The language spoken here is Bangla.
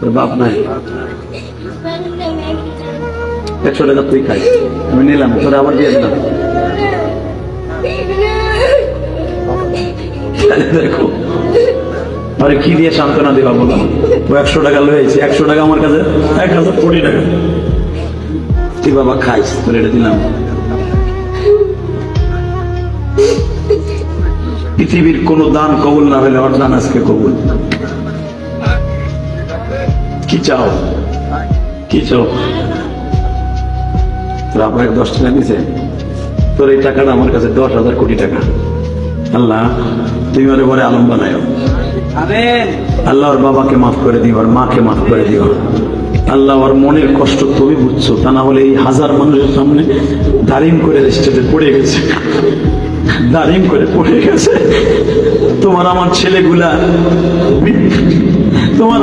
তোর বাপ নাই, 100 টাকা তুই খাই, আমি নিলাম, তোরা আবার দিয়ে দিলাম। দেখো আরে কি দিয়ে সান্ত্বনা দেবা বলো? ও 100 টাকা লয়েছে, 100 টাকা আমার কাছে 1000 কোটি টাকা। তুই বাবা খাইস, তোর এটা দিলাম। পৃথিবীর কোন দান কবুল না হলে ওর দান আজকে কবুল। কি চাও, কি চাও? তোর আপনাকে 10 টাকা দিছে, তোর এই টাকাটা আমার কাছে 10,000 কোটি টাকা। আল্লাহ তুমি ওরে বলে আলম বানায়, আল্লাহ ওর বাবাকে মাফ করে দিও, ওর মাকে মাফ করে দিও। আল্লাহ ওর মনের কষ্ট তুমি বুঝছো, তা না হলে এই হাজার মানুষের সামনে দাঁড়িম করে স্টেজে পড়ে গেছে, দাঁড়িম করে পড়ে গেছে। তোমার আমার ছেলেগুলা, তোমার